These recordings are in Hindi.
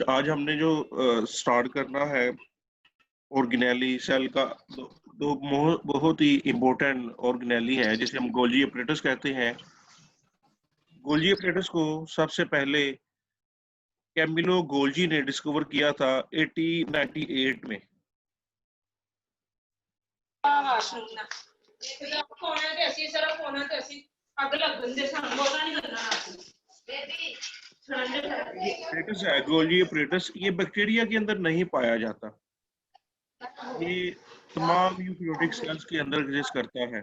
आज हमने जो स्टार्ट करना है ऑर्गेनेली सेल का बहुत ही इम्पोर्टेंट ऑर्गेनेली है जिसे हम गोल्जी अपरेटस कहते हैं। गोल्जी अपरेटस को सबसे पहले कैमिलो गोल्जी ने डिस्कवर किया था 1898 में। अपरेटस है गोल्जी अपरेटस, ये बैक्टीरिया के अंदर नहीं पाया जाता, ये तमाम यूकेरियोटिक सेल्स के अंदर एग्जिस्ट करता है।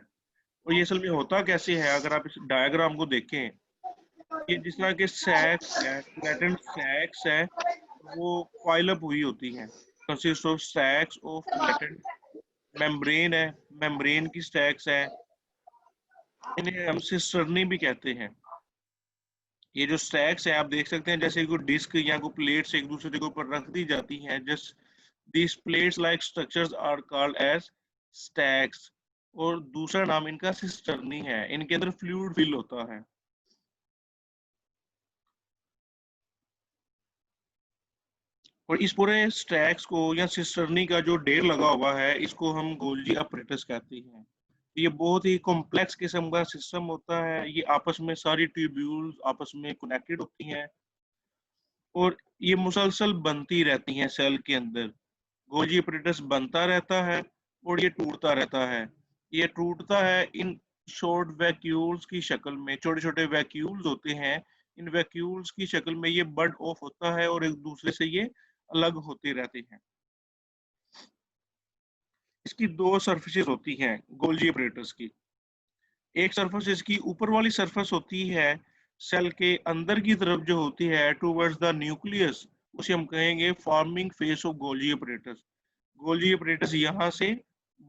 और ये असल में होता कैसे है, अगर आप इस डायग्राम को देखें, ये जिस तरह के सैक्स है, फ्लैटेंड सैक्स है, वो पाइल अप हुई होती हैं, consist of sacs of flattened. Membrane है, मेम्ब्रेन की स्टैक्स है, इन्हें हम सिस्टर्नी भी कहते हैं। ये जो स्टैक्स है आप देख सकते हैं जैसे कोई डिस्क या कोई प्लेट्स एक दूसरे के ऊपर रख दी जाती हैं। Just this plates like structures are called as stacks. और दूसरा नाम इनका सिस्टर्नी है, इनके अंदर फ्लूइड फिल होता है। और इस पूरे स्टैक्स को या सिस्टर्नी का जो ढेर लगा हुआ है, इसको हम गोल्जी अपरेटस कहते हैं। ये बहुत ही कॉम्प्लेक्स किस्म का सिस्टम होता है, ये आपस में सारी ट्यूब्यूल्स आपस में कनेक्टेड होती हैं और ये मुसलसल बनती रहती हैं सेल के अंदर। गोल्जी अपरेटस बनता रहता है और ये टूटता रहता है। ये टूटता है इन शॉर्ट वैक्यूल्स की शक्ल में, छोटे छोटे वैक्यूल्स होते हैं। इन वैक्यूल्स की शक्ल में ये बड ऑफ होता है और एक दूसरे से ये अलग होते रहते हैं। इसकी दो सरफेसेस होती हैं गोल्जी अपरेटस की। एक सरफेस इसकी ऊपर वाली सरफेस होती है सेल के अंदर की तरफ जो होती है टूवर्ड्स द न्यूक्लियस, उसे हम कहेंगे forming face of Golgi apparatus. Golgi apparatus यहाँ से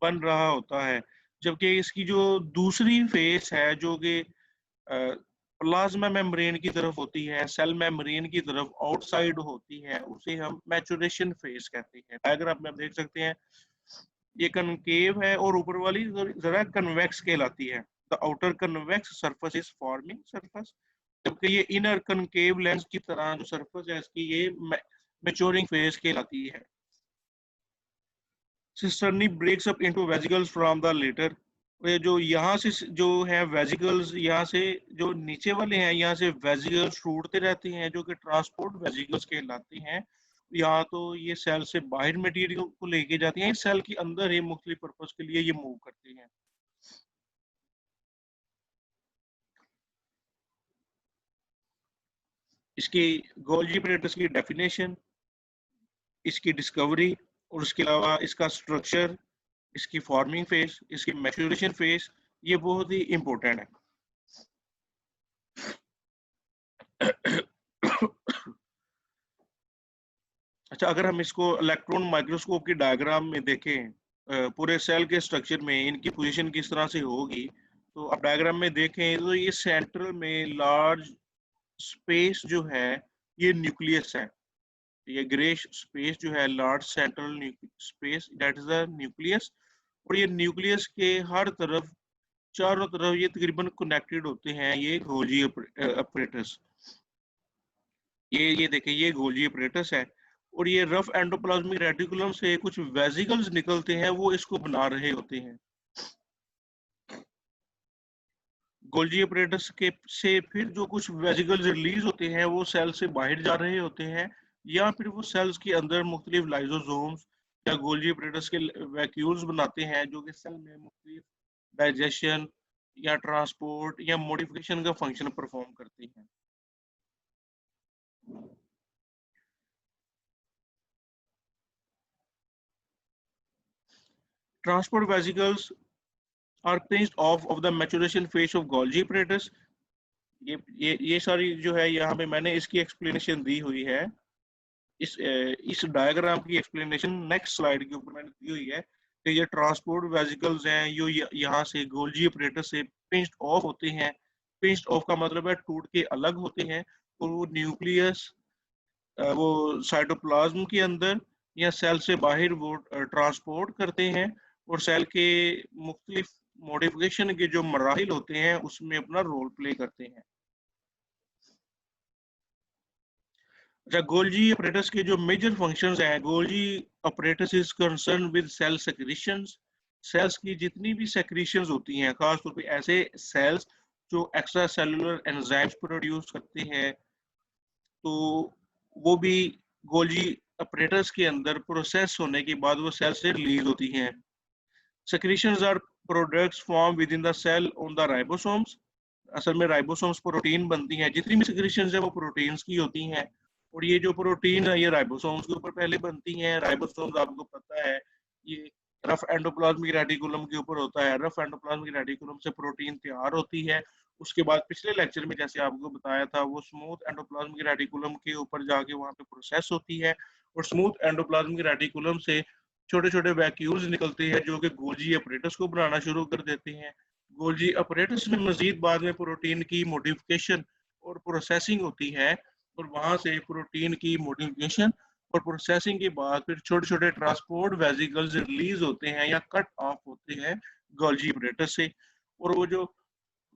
बन रहा होता है, जबकि इसकी जो दूसरी फेस है जो कि प्लाज्मा मेम्ब्रेन की तरफ होती है, सेल मेम्ब्रेन की तरफ आउटसाइड होती है, उसे हम मैचुरेशन फेस कहते हैं। डायग्राम में आप देख सकते हैं ये कनकेव है और ऊपर वाली जरा कन्वेक्स कहलाती है। The outer convex surface is forming surface, जबकि ये इनर कनकेव लेंस की तरह जो सरफेस है इसकी ये मैच्योरिंग फेज कहलाती है। Cisternae breaks up into vesicles from the latter. ये जो यहाँ से जो है वेसिकल्स, यहाँ से जो नीचे वाले हैं यहाँ से वेसिकल्स टूटते रहते हैं जो कि ट्रांसपोर्ट वेसिकल्स कहलाते हैं। यहाँ तो ये सेल से बाहर मटेरियल को लेके जाते हैं, सेल के अंदर ही मुख्तलिफ पर्पस के लिए ये मूव करते हैं। इसकी गोल्जी अपरेटस की डेफिनेशन, इसकी डिस्कवरी और उसके अलावा इसका स्ट्रक्चर, इसकी फॉर्मिंग फेज, इसकी मैच्योरेशन फेज, ये बहुत ही इंपॉर्टेंट है। अच्छा, अगर हम इसको इलेक्ट्रॉन माइक्रोस्कोप की डायग्राम में देखें, पूरे सेल के स्ट्रक्चर में इनकी पोजीशन किस तरह से होगी, तो आप डायग्राम में देखें तो ये सेंट्रल में लार्ज स्पेस जो है ये न्यूक्लियस है। ये ग्रेश स्पेस जो है large central space, that is the nucleus. और ये न्यूक्लियस के हर तरफ, चारों तरफ ये तकरीबन कनेक्टेड होते हैं ये गोल्जी अपरेटस। ये देखें, ये गोल्जी अपरेटस है और ये रफ एंडोप्लाज्मिक रेटिकुलम से कुछ वेसिकल्स निकलते हैं, वो इसको बना रहे होते हैं। गोल्जी अपरेटस के से फिर जो कुछ वेसिकल्स रिलीज होते हैं वो सेल से बाहर जा रहे होते हैं, या फिर वो सेल्स के अंदर मुख्तलिफ लाइजोसोम्स या गोल्जी अपरेटस के वैक्यूल्स बनाते हैं जो कि सेल में मुख्तलिफ डाइजेशन या ट्रांसपोर्ट या मॉडिफिकेशन का फंक्शन परफॉर्म करते हैं। Transport vesicles are pinched off of the maturation phase of Golgi apparatus। ये सारी जो है यहाँ पे मैंने इसकी एक्सप्लेनेशन दी हुई है। इस डायग्राम की एक्सप्लेनेशन नेक्स्ट स्लाइड के ऊपर मैंने दी हुई है कि ये ट्रांसपोर्ट वेसिकल्स हैं, यो यहाँ से गोल्जी apparatus से पिंच्ड ऑफ होते हैं। पिंच्ड ऑफ का मतलब है टूट के अलग होते हैं और वो न्यूक्लियस वो साइटोप्लाज्म के अंदर या सेल से बाहर वो ट्रांसपोर्ट करते हैं और सेल के मुख्तलिफ मॉडिफिकेशन के जो मराहिल होते हैं उसमें अपना रोल प्ले करते हैं। अच्छा, गोल्जी अपरेटस के जो मेजर फंक्शंस हैं, Golgi apparatus is concern with cell secretions. Cells की जितनी भी सेक्रीशंस होती हैं, खासतौर पे ऐसे सेल्स जो एक्स्ट्रा सेलुलर एंजाइम्स प्रोड्यूस करते हैं, तो वो भी गोल्जी अपरेटस के अंदर प्रोसेस होने के बाद वो सेल से रिलीज होती हैं। Secretions are products form within the cell on the ribosomes. असल में राइबोसोम्स प्रोटीन बनती हैं, जितनी भी सिक्रीशंस है वो प्रोटीन्स की होती हैं। और ये जो प्रोटीन है ये राइबोसोम्स के ऊपर पहले बनती हैं। राइबोसोम्स आपको पता है ये रफ एंडोप्लाज्मिक रेटिकुलम के ऊपर होता है। रफ एंडोप्लाज्मिक रेटिकुलम से प्रोटीन तैयार होती है। उसके बाद पिछले लेक्चर में जैसे आपको बताया था, वो स्मूथ एंडोप्लाज्मिक रेटिकुलम के ऊपर जाके वहां पे प्रोसेस होती है। और स्मूथ एंडोप्लाज्मिक रेटिकुलम से छोटे छोटे वैक्यूल्स निकलते हैं जो कि गोल्जी अपरेटस को बनाना शुरू कर देते हैं। गोल्जी अपरेटस में मजीद बाद में प्रोटीन की मॉडिफिकेशन और प्रोसेसिंग होती है। और वहां से प्रोटीन की मॉडिफिकेशन और प्रोसेसिंग के बाद फिर छोटे छोटे ट्रांसपोर्ट वेजिकल्स रिलीज होते हैं या कट ऑफ होते हैं गोल्जी अपरेटस से। और वो जो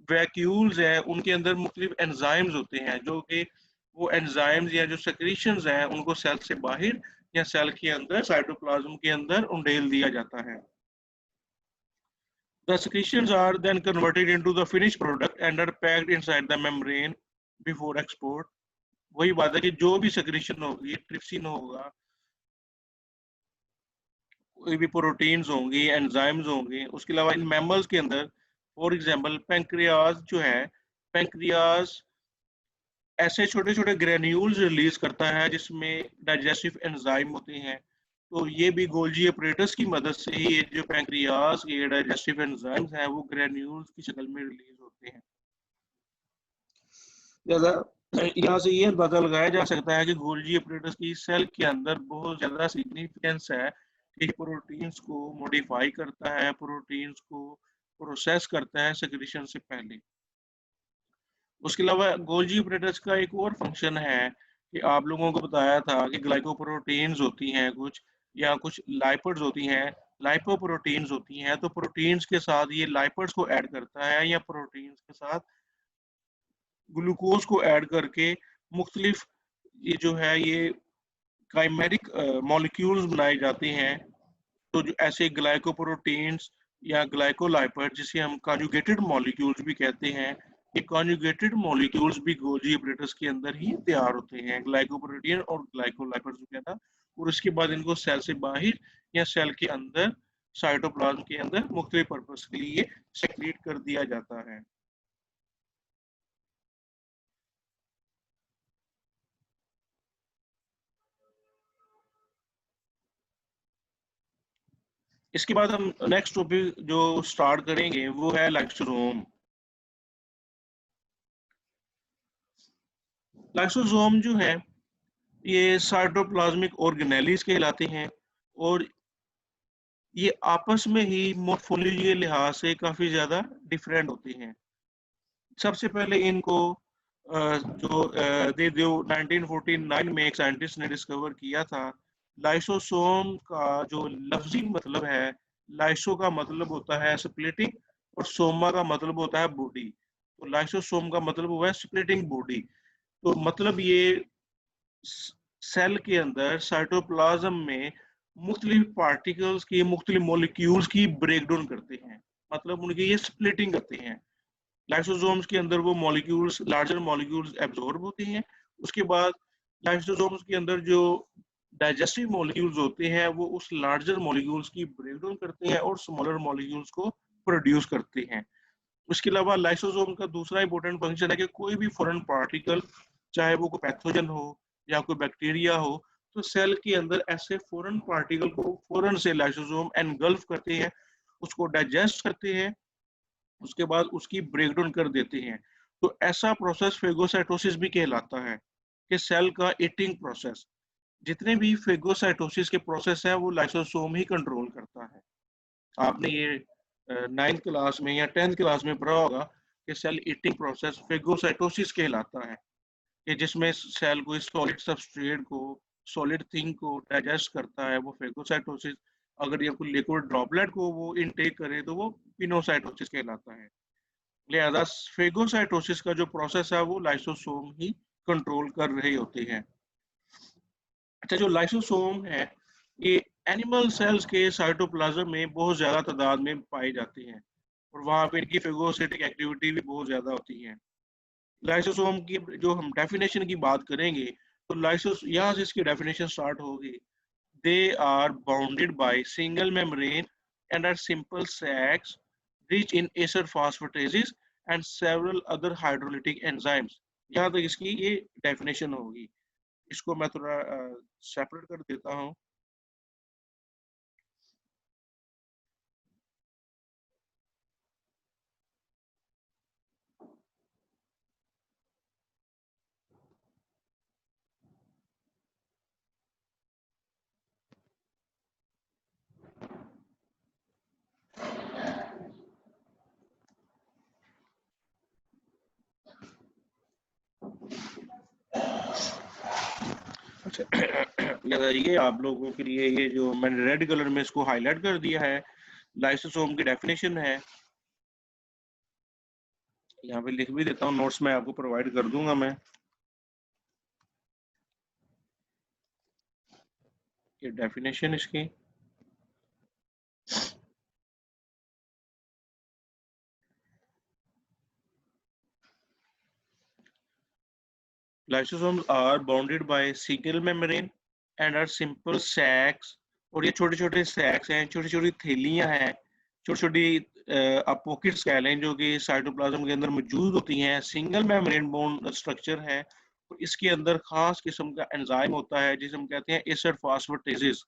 वैक्यूल्स हैं उनके अंदर मुख्तलिफ एंजाइम्स होते हैं, जो कि वो एंजाइम्स या जो सेक्रीशंस हैं उनको सेल से बाहर या सेल के अंदर साइटोप्लाज्म के अंदर उंडेल दिया जाता है। The secretions are then converted into the finished product and are packed inside the membrane before export. वही बात है कि जो भी secretion होगी, ट्रिप्सिन होगा, कोई भी प्रोटीन्स होंगी, एंजाइम्स होंगे, उसके अलावा इन मैमल्स के अंदर फॉर एग्जांपल पेंक्रियाज जो है, पेंक्रियाज ऐसे छोटे छोटे ग्रेन्यूल्स रिलीज करता है जिसमें डाइजेस्टिव एंजाइम होते हैं। तो ये भी गोल्जी अपरेटस की मदद से ही ये जो पैंक्रियास के डाइजेस्टिव एंजाइम्स हैं वो ग्रेन्यूल्स की शक्ल में रिलीज होते हैं। ज्यादा यहाँ से ये पता लगाया जा सकता है कि गोल्जी अपरेटस की सेल के अंदर बहुत ज्यादा सिग्निफिकेंस है कि प्रोटीन्स को मॉडिफाई करता है, प्रोटीन्स को प्रोसेस करता है सेक्रेशन से पहले। उसके अलावा गोल्जी अपरेटस का एक और फंक्शन है कि आप लोगों को बताया था कि ग्लाइकोप्रोटीन्स होती हैं कुछ, या कुछ लाइपिड्स होती हैं, लाइपोप्रोटीन्स होती हैं। तो प्रोटीन्स के साथ ये लाइपिड्स को ऐड करता है या प्रोटीन्स के साथ ग्लूकोज को ऐड करके मुख्तलिफ ये जो है ये काइमेरिक मॉलिक्यूल्स बनाए जाते हैं। तो जो ऐसे ग्लाइकोप्रोटीन्स या ग्लाइकोलाइपिड जिसे हम कॉन्जुगेटेड मॉलिक्यूल्स भी कहते हैं, ये कॉन्जुगेटेड मॉलिक्यूल्स भी गोल्जी अपरेटस के अंदर ही तैयार होते हैं, ग्लाइकोप्रोटीन और ग्लाइकोलाइपिड्स वगैरह। और उसके बाद इनको सेल से बाहर या सेल के अंदर साइटोप्लाज्म के अंदर मुख्तलिफ पर्पस के लिए सेक्रेट कर दिया जाता है। इसके बाद हम नेक्स्ट टॉपिक जो स्टार्ट करेंगे वो है लाइसोसोम। लाइसोसोम जो है ये साइटोप्लाज्मिक ऑर्गेनेलिस कहलाते हैं। और ये आपस में ही मोर्फोलॉजी के लिहाज से काफी ज्यादा डिफरेंट होते हैं। सबसे पहले इनको जो दे जो 1949 में एक साइंटिस्ट ने डिस्कवर किया था, लाइसोसोम का जो लफ्जी मतलब है, लाइसो का मतलब होता है स्प्लिटिंग और सोमा का मतलब होता है बॉडी। तो लाइसोसोम का मतलब हुआ है स्प्लिटिंग बॉडी। तो मतलब ये सेल के अंदर साइटोप्लाज्म में मुख्तलिफ पार्टिकल्स की, मुख्तलिफ मॉलिक्यूल्स की ब्रेक डाउन करते हैं, मतलब उनकी ये स्प्लिटिंग करते हैं। लाइसोसोम्स के अंदर वो मॉलिक्यूल्स, लार्जर मॉलिक्यूल्स एब्जॉर्ब होते हैं। उसके बाद लाइसोसोम्स के अंदर जो डाइजेस्टिव मॉलिक्यूल्स होते हैं वो उस लार्जर मॉलिक्यूल्स की ब्रेक डाउन करते हैं और स्मॉलर मॉलिक्यूल्स को प्रोड्यूस करते हैं। उसके अलावा लाइसोसोम का दूसरा इंपॉर्टेंट फंक्शन है कि कोई भी फॉरेन पार्टिकल, चाहे वो कोई पैथोजन हो या कोई बैक्टीरिया हो, तो सेल के अंदर ऐसे फॉरेन पार्टिकल को फौरन से लाइसोसोम एनगल्फ करते हैं, उसको डाइजेस्ट करते हैं, उसके बाद उसकी ब्रेकडाउन कर देते हैं। तो ऐसा प्रोसेस फेगोसाइटोसिस भी कहलाता है, कि सेल का ईटिंग प्रोसेस। जितने भी फेगोसाइटोसिस के प्रोसेस है वो लाइसोसोम ही कंट्रोल करता है। आपने ये 9th क्लास में या 10th क्लास में पढ़ा होगा कि सेल ईटिंग प्रोसेस फेगोसाइटोसिस कहलाता है, कि जिसमें सेल को सॉलिड सबस्ट्रेट को, सॉलिड थिंग को डाइजेस्ट करता है वो फेगोसाइटोसिस। अगर ये कोई लिक्विड ड्रॉपलेट को वो इनटेक करे तो वो पिनोसाइटोसिस कहलाता है। लिहाजा फेगोसाइटोसिस का जो प्रोसेस है वो लाइसोसोम ही कंट्रोल कर रहे होते हैं। अच्छा, जो लाइसोसोम है ये एनिमल सेल्स के साइटोप्लाज्म में बहुत ज्यादा तादाद में पाए जाते हैं और वहाँ पे इनकी फेगोसिटिक एक्टिविटी भी बहुत ज्यादा होती है। लाइसोसोम की जो हम डेफिनेशन की बात करेंगे तो लाइसोस यहाँ से इसकी डेफिनेशन स्टार्ट होगी। They are bounded by single membrane and are simple sacs rich in acid phosphatases and several other hydrolytic enzymes. यहाँ तक इसकी ये डेफिनेशन होगी। इसको मैं थोड़ा सेपरेट कर देता हूँ। अच्छा, ये आप लोगों के लिए ये जो मैंने रेड कलर में इसको हाईलाइट कर दिया है लाइसोसोम की डेफिनेशन है। यहाँ पे लिख भी देता हूँ, नोट्स में आपको प्रोवाइड कर दूंगा मैं। ये डेफिनेशन इसकी lysosomes are bounded by single membrane and are simple sacs। और ये छोटे छोटे सैक्स हैं, छोटी छोटी थैलियां हैं, छोटी छोटी आप पॉकेट्स कह लें जो कि साइटोप्लाज्म के अंदर मौजूद होती हैं। सिंगल मेम्ब्रेन बोन स्ट्रक्चर है और इसके अंदर खास किस्म का एंजाइम होता है जिसे हम कहते हैं एसिड फॉस्फेटेजेस।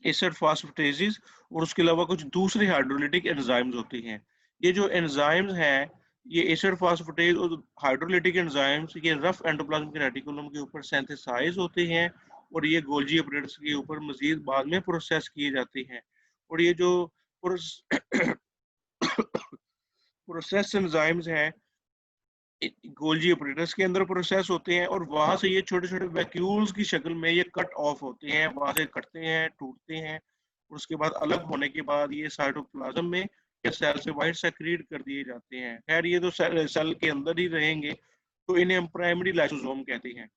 एसिड फॉस्फेटेजेस और उसके अलावा कुछ दूसरे हाइड्रोलिटिक एंजाइम्स होते हैं। ये जो एंजाइम्स हैं, ये एसिड फॉस्फेटेज और हाइड्रोलिटिक एंजाइम्स ये रफ एंडोप्लाज्म के रेटिकुलम के ऊपर सिंथेसाइज होते हैं और ये गोल्जी अपरेटस के ऊपर मजीद बाद में प्रोसेस किए जाते हैं। और ये जो प्रोसेस एंजाइम्स हैं गोल्जी ऑपरेटर्स के अंदर प्रोसेस होते हैं और वहां से ये छोटे छोटे वैक्यूल्स की शक्ल में ये कट ऑफ होते हैं, वहां से कटते हैं, टूटते हैं और उसके बाद अलग होने के बाद ये साइटोप्लाज्म में या सेल से बाहर सेक्रीट कर दिए जाते हैं। खैर ये तो सेल के अंदर ही रहेंगे, तो इन्हें हम प्राइमरी लाइसोसोम कहते हैं।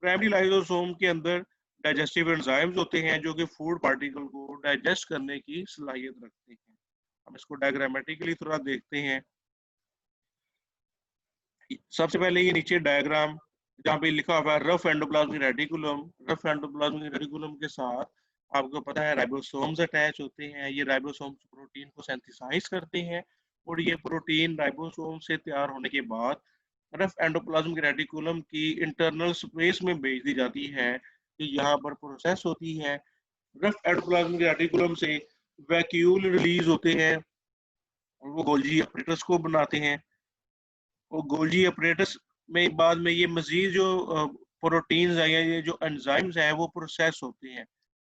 प्राइमरी लाइसोसोम के अंदर डाइजेस्टिव एंजाइम्स होते हैं जो कि फूड पार्टिकल को डाइजेस्ट करने की सलाहियत रखते हैं। हम इसको डायग्रामेटिकली थोड़ा देखते हैं। सबसे पहले ये नीचे डायग्राम जहाँ पे लिखा हुआ है rough endoplasmic reticulum. Rough endoplasmic reticulum के साथ आपको पता है राइबोसोम्स अटैच होते हैं। ये राइबोसोम्स प्रोटीन को सिंथेसाइज करते हैं और ये प्रोटीन राइबोसोम से तैयार होने के बाद रफ एंडोप्लाज्मिक रेटिकुलम की इंटरनल स्पेस में भेज दी जाती है कि यहाँ पर प्रोसेस होती है। रफ एंडोप्लाज्मिक रेटिकुलम से वैक्यूल रिलीज होते हैं और वो गोल्जी अपरेटस को बनाते हैं और गोल्जी अपरेटस में बाद में ये मजीद जो प्रोटीन्स है या ये जो एंजाइम्स हैं वो प्रोसेस होते हैं।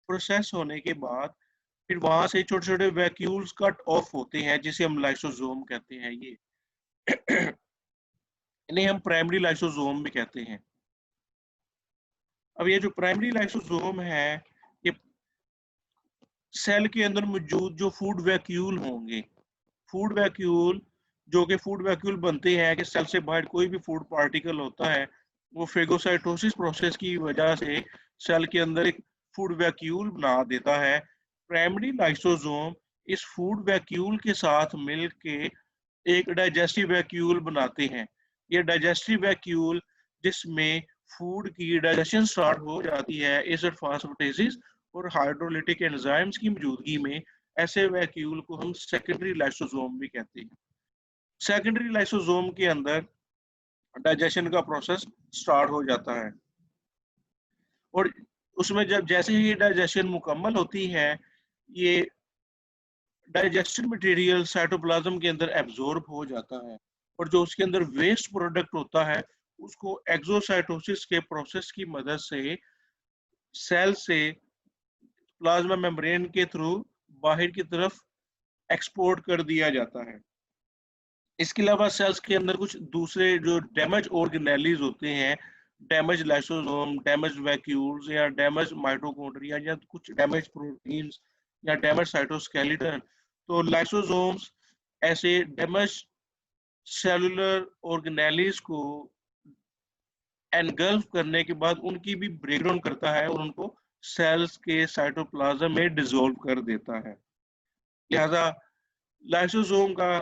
प्रोसेस होने के बाद फिर वहां से छोटे छोटे वैक्यूल्स कट ऑफ होते हैं जिसे हम लाइसोसोम कहते हैं। ये इन्हें हम प्राइमरी लाइसोसोम भी कहते हैं। अब ये जो प्राइमरी लाइसोसोम है ये सेल के अंदर मौजूद जो फूड वैक्यूल होंगे, फूड वैक्यूल जो कि फूड वैक्यूल बनते हैं कि सेल से बाहर कोई भी फूड पार्टिकल होता है वो फेगोसाइटोसिस प्रोसेस की वजह से सेल के अंदर एक फूड वैक्यूल बना देता है। प्राइमरी लाइसोसोम इस फूड वैक्यूल के साथ मिलके एक डाइजेस्टिव वैक्यूल बनाते हैं। ये डाइजेस्टिव वैक्यूल जिसमें फूड की डाइजेशन स्टार्ट हो जाती है एसिड फॉस्फेटेजेस और हाइड्रोलिटिक एंजाइम्स की मौजूदगी में, ऐसे वैक्यूल को हम सेकेंडरी लाइसोसोम भी कहते हैं। सेकेंडरी लाइसोसोम के अंदर डाइजेशन का प्रोसेस स्टार्ट हो जाता है और उसमें जब जैसे ही डाइजेशन मुकम्मल होती है ये डाइजेस्टेड मटेरियल साइटोप्लाज्म के अंदर एब्जॉर्ब हो जाता है और जो उसके अंदर वेस्ट प्रोडक्ट होता है उसको एक्सोसाइटोसिस के प्रोसेस की मदद से सेल से प्लाज्मा मेम्ब्रेन के थ्रू बाहर की तरफ एक्सपोर्ट कर दिया जाता है। इसके अलावा सेल्स के अंदर कुछ दूसरे जो डैमेज ऑर्गेनेलीज होते हैं, डैमेज लाइसोसोम, डैमेज वैक्यूल्स या डैमेज माइटोकॉन्ड्रिया या कुछ डैमेज प्रोटीन्स या डैमेज साइटोस्केलेटन, तो लाइसोसोम्स ऐसे डैमेज सेलुलर ऑर्गेनेलिस को एनगल्फ करने के बाद उनकी भी ब्रेकडाउन करता है और उनको सेल्स के साइटोप्लाज्म में डिसॉल्व कर देता है। लिहाजा लाइसोसोम का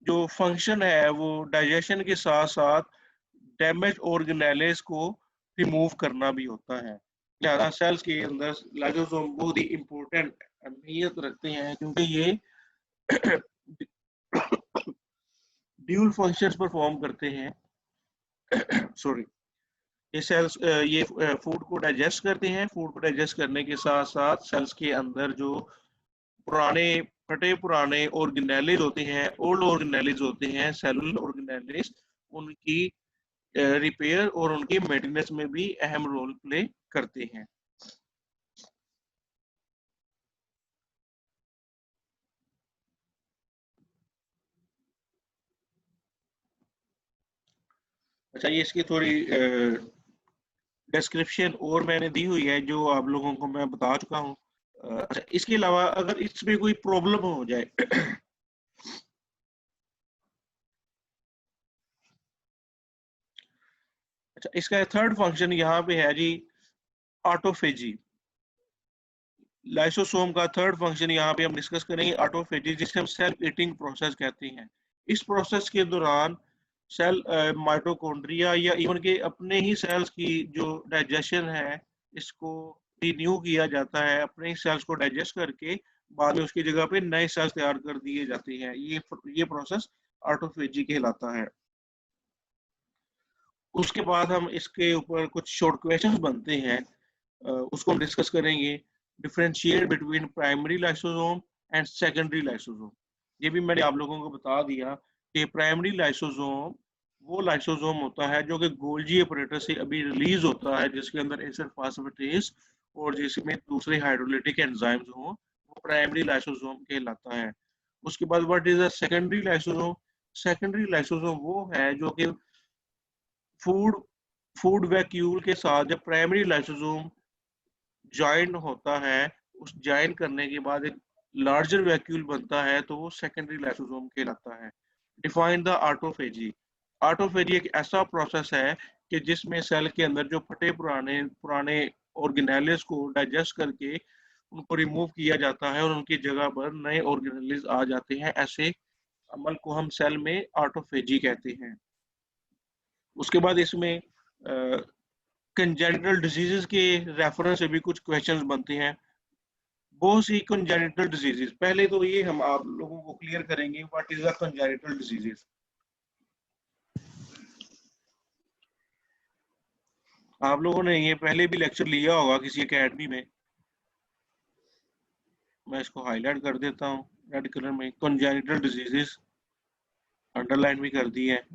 जो फंक्शन है वो डाइजेशन के साथ साथ डैमेज ऑर्गेनेलिस को रिमूव करना भी होता है। लिहाजा सेल्स के अंदर लाइसोसोम बहुत ही इंपॉर्टेंट अहमियत रखते हैं क्योंकि ये ड्यूल फंक्शंस परफॉर्म करते हैं। सॉरी, ये सेल्स ये फूड को डाइजेस्ट करते हैं। फूड को डाइजेस्ट करने के साथ साथ सेल्स के अंदर जो पुराने फटे पुराने ऑर्गेनेलिज होते हैं, ओल्ड ऑर्गेनेलिज होते हैं, सेलुलर ऑर्गेनेलिज, उनकी रिपेयर और उनकी मेंटेनेंस में भी अहम रोल प्ले करते हैं। अच्छा, ये इसकी थोड़ी डिस्क्रिप्शन और मैंने दी हुई है जो आप लोगों को मैं बता चुका हूँ। अच्छा, इसके अलावा अगर इसमें कोई प्रॉब्लम हो जाए अच्छा, इसका थर्ड फंक्शन यहाँ पे है जी ऑटोफेजी। लाइसोसोम का थर्ड फंक्शन यहाँ पे हम डिस्कस करेंगे ऑटोफेजी, जिसे हम सेल्फ ईटिंग प्रोसेस कहते हैं। इस प्रोसेस के दौरान सेल माइटोकॉन्ड्रिया या इवन के अपने ही सेल्स की जो डाइजेशन है इसको रिन्यू किया जाता है। अपने ही सेल्स को डाइजेस्ट करके बाद में उसकी जगह पे नए सेल्स तैयार कर दिए जाते हैं। ये प्रोसेस ऑटोफेजी कहलाता है। उसके बाद हम इसके ऊपर कुछ शॉर्ट क्वेश्चंस बनते हैं, उसको हम डिस्कस करेंगे। Differentiate between primary lysosome and secondary lysosome. ये भी मैंने आप लोगों को बता दिया कि प्राइमरी लाइसोसोम वो लाइसोसोम होता है जो कि गोल्जी ऑपरेटर से अभी रिलीज होता है, जिसके अंदर एसिड फास्फेटेज और जिसमें दूसरे हाइड्रोलिटिक एंजाइम्स हों, वो प्राइमरी लाइसोसोम कहलाता है। उसके बाद what is a secondary lysosome? Secondary lysosome वो है जो कि फूड फूड वैक्यूल के साथ जब प्राइमरी लाइसोसोम ज्वाइन होता है, उस ज्वाइन करने के बाद एक लार्जर वैक्यूल बनता है, तो वो सेकेंडरी लाइसोसोम कहलाता है। Define the autophagy. ऑटोफेजी एक ऐसा प्रोसेस है कि जिसमें सेल के अंदर जो फटे पुराने पुराने ऑर्गेनेलिस को डाइजेस्ट करके उनको रिमूव किया जाता है और उनकी जगह पर नए ऑर्गेनेलिस आ जाते हैं। ऐसे अमल को हम सेल में ऑटोफेजी कहते हैं। उसके बाद इसमें कंजेनिटल डिजीजेस के रेफरेंस से भी कुछ क्वेश्चंस बनते हैं। बहुत सी कंजेनिटल डिजीजेस, पहले तो ये हम आप लोगों को क्लियर करेंगे what is the congenital diseases. आप लोगों ने ये पहले भी लेक्चर लिया होगा किसी एकेडमी में। मैं इसको हाईलाइट कर देता हूँ रेड कलर में, कंजेनिटल डिजीजेस अंडरलाइन भी कर दी है।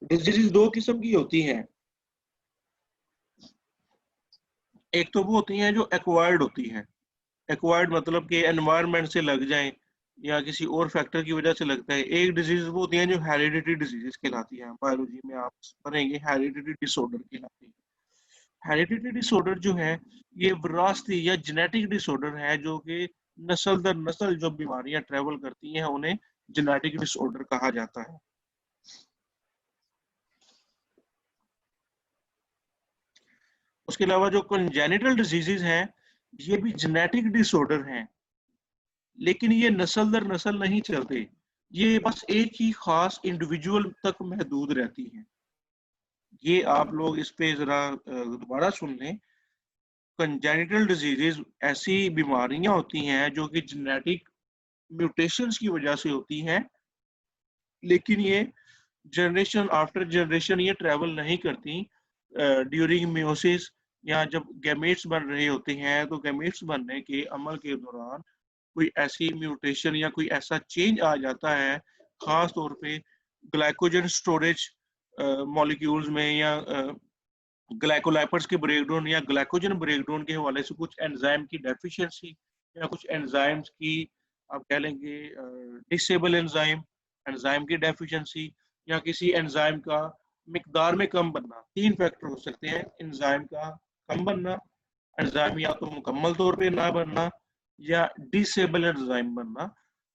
डिजीजेस दो किस्म की होती हैं। एक तो वो होती हैं जो एक्वायर्ड होती हैं। एक्वायर्ड मतलब कि एनवायरनमेंट से लग जाएं या किसी और फैक्टर की वजह से लगता है। एक डिजीज वो होती है जो हेरिडिटी डिजीजेस कहलाती है, बायोलॉजी में आप पढ़ेंगे हेरिडिटी डिसऑर्डर कहलाती है। हेरिडिटी डिसऑर्डर जो है ये विरासती या जेनेटिक डिसऑर्डर है जो कि नस्ल दर नस्ल जो बीमारियां ट्रेवल करती हैं उन्हें जेनेटिक डिसऑर्डर कहा जाता है। उसके अलावा जो कंजेनिटल डिजीजेस हैं ये भी जेनेटिक डिसऑर्डर हैं, लेकिन ये नस्ल दर नस्ल नहीं चलते। ये बस एक ही खास इंडिविजुअल तक महदूद रहती हैं। ये आप लोग इस पे जरा दोबारा सुन लें। कंजेनिटल डिजीजेस ऐसी बीमारियां होती हैं जो कि जेनेटिक म्यूटेशंस की वजह से होती हैं, लेकिन ये जनरेशन आफ्टर जनरेशन ये ट्रेवल नहीं करती। ड्यूरिंग मियोसिस या जब गैमेट्स बन रहे होते हैं तो गैमेट्स बनने के अमल के दौरान कोई ऐसी म्यूटेशन या कोई ऐसा चेंज आ जाता है, खास तौर पे ग्लाइकोजन स्टोरेज मॉलिक्यूल्स में या ग्लाइकोलाइपर्स के ब्रेकडाउन या ग्लाइकोजन ब्रेकडाउन के हवाले से कुछ एंजाइम की डेफिशिएंसी या कुछ एंजाइम्स की आप कह लेंगे डिसेबल एंजाइम एंजाइम की डेफिशिएंसी या किसी एंजाइम का मिकदार में कम बनना। तीन फैक्टर हो सकते हैं एंजाइम का कम बनना, एंजाइम या तो मुकम्मल तौर पे ना बनना या डिसेबल एंजाइम बनना।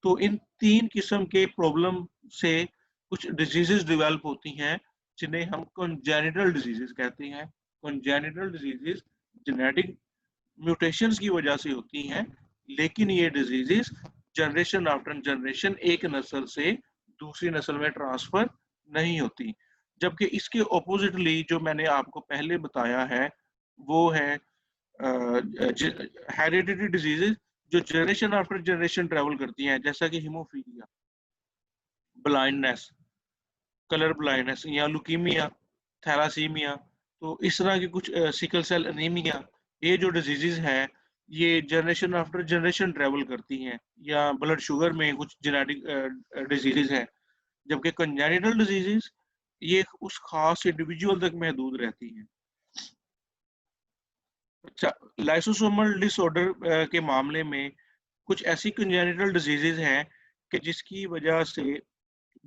तो इन 3 किस्म के प्रॉब्लम से कुछ डिजीजेस डेवलप होती हैं जिन्हें हम कंजेनिटल डिजीजेस कहते हैं। कंजेनिटल डिजीजेस जेनेटिक म्यूटेशंस की वजह से होती हैं, लेकिन ये डिजीजेस जनरेशन आफ्टर जनरेशन एक नस्ल से दूसरी नस्ल में ट्रांसफर नहीं होती। जबकि इसके ऑपोजिटली जो मैंने आपको पहले बताया है वो है हेरिडिटरी डिजीजेस जो जनरेशन आफ्टर जनरेशन ट्रेवल करती हैं, जैसा कि हीमोफीलिया, ब्लाइंडनेस, कलर ब्लाइंडनेस या लुकीमिया, थैलासीमिया। तो इस तरह की कुछ सिकल सेल एनीमिया, ये जो डिजीजेज हैं ये जनरेशन आफ्टर जनरेशन ट्रेवल करती हैं। या ब्लड शुगर में कुछ जेनेटिक डिजीजेज हैं, जबकि कंजेनिटल डिजीजेज ये उस खास इंडिविजुअल तक महदूद रहती हैं। अच्छा, लाइसोसोमल डिसऑर्डर के मामले में कुछ ऐसी कंजेनिटल डिजीजेज हैं कि जिसकी वजह से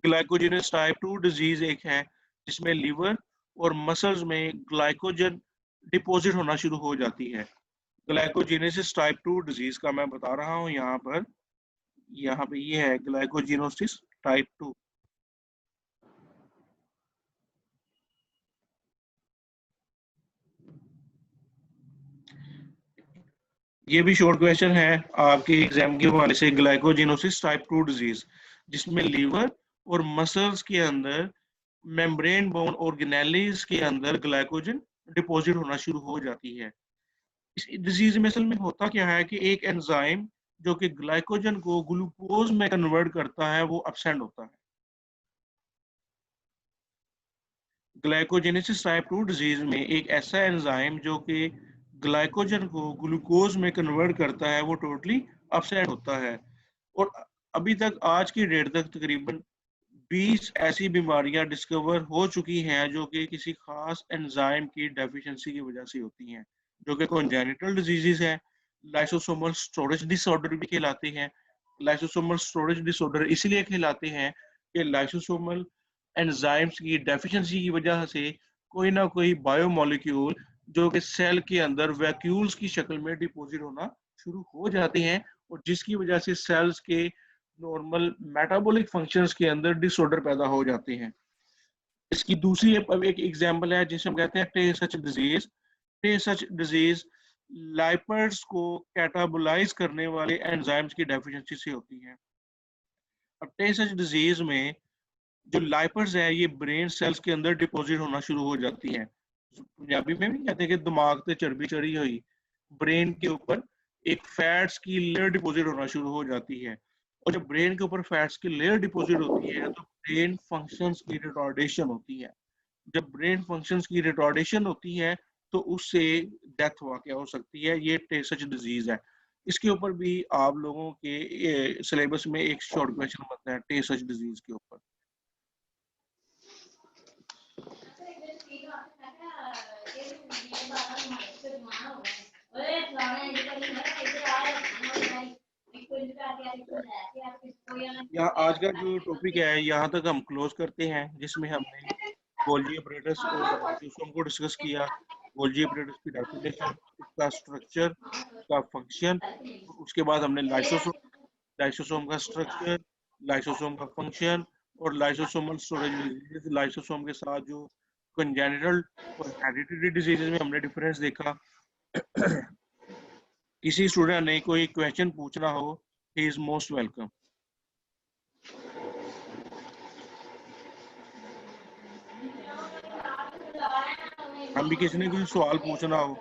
ग्लाइकोजेनेस टाइप 2 डिजीज एक है, जिसमें लीवर और मसल्स में ग्लाइकोजन डिपॉजिट होना शुरू हो जाती है। ग्लाइकोजेनेसिस टाइप 2 डिजीज का मैं बता रहा हूँ यहाँ पे ये है ग्लाइकोजेनोसिस टाइप 2। ये भी शॉर्ट क्वेश्चन है आपके एग्जाम के हवाले से। ग्लाइकोजेनोसिस टाइप 2 डिजीज जिसमें लीवर और मसल्स के अंदर मेम्ब्रेन बोन ऑर्गेनेलिस के अंदर ग्लाइकोजन डिपॉजिट होना शुरू हो जाती है। इस डिजीज में असल में होता क्या है कि एक एंजाइम जो कि ग्लाइकोजन को ग्लूकोज में कन्वर्ट करता है वो एब्सेंट होता है। ग्लाइकोजेनेसिस टाइप 2 डिजीज में एक ऐसा एंजाइम जो कि ग्लाइकोजन को ग्लूकोज में कन्वर्ट करता है वो टोटली अपसेट होता है। और अभी तक आज की डेट तक तकरीबन 20 ऐसी बीमारियां डिस्कवर हो चुकी हैं जो कि किसी खास एंजाइम की डेफिशिएंसी की वजह से होती हैं, जो कि कॉन्जेनिटल डिजीजेस हैं। लाइसोसोमल स्टोरेज डिसऑर्डर भी कहलाते हैं। लाइसोसोमल स्टोरेज डिसऑर्डर इसलिए कहलाते हैं कि लाइसोसोमल एंजाइम्स की डेफिशिएंसी की वजह से कोई ना कोई बायोमोलिक्यूल जो कि सेल के अंदर वैक्यूल्स की शक्ल में डिपॉजिट होना शुरू हो जाते हैं, और जिसकी वजह से सेल्स के नॉर्मल मेटाबॉलिक फंक्शंस के अंदर डिसऑर्डर पैदा हो जाते हैं। इसकी दूसरी एक एग्जांपल है जिसे हम कहते हैं टे सच डिजीज। टे सच डिजीज लाइपर्स को कैटाबोलाइज करने वाले एंजाइम्स की डेफिशिएंसी से होती है। अब टे सच डिजीज में जो लाइपर्स है ये ब्रेन सेल्स के अंदर डिपॉजिट होना शुरू हो जाती है। पंजाबी में भी कहते हैं कि दिमाग पे चर्बी चढ़ी हुई। ब्रेन के ऊपर एक फैट्स की लेयर डिपॉजिट होना शुरू हो जाती है, और जब ब्रेन के ऊपर फैट्स की लेयर डिपॉजिट होती है तो ब्रेन फंक्शंस की रिटार्डेशन होती है। जब ब्रेन फंक्शंस की रिटार्डेशन होती है तो उससे डेथ वाकया हो सकती है। ये टे सच डिजीज है। इसके ऊपर भी आप लोगों के सिलेबस में एक शॉर्ट क्वेश्चन बनता है टे सच डिजीज के ऊपर। यहाँ आज का जो टॉपिक है यहाँ तक हम क्लोज करते हैं, जिसमें हमने गोल्जी ऑपरेटर्स और लाइसोसोम को डिस्कस किया। गोल्जी ऑपरेटर्स की डेफिनेशन, उसका स्ट्रक्चर, उसका फंक्शन, उसके बाद हमने लाइसोसोम, लाइसोसोम का स्ट्रक्चर, लाइसोसोम का फंक्शन और लाइसोसोमल स्टोरेज, लाइसोसोम के साथ जो कंजेनिटल और हेरिडिटरी डिजीजेज में हमने डिफरेंस देखा। किसी स्टूडेंट ने कोई क्वेश्चन पूछना हो, ही इज मोस्ट वेलकम। हम भी किसी ने कोई सवाल पूछना हो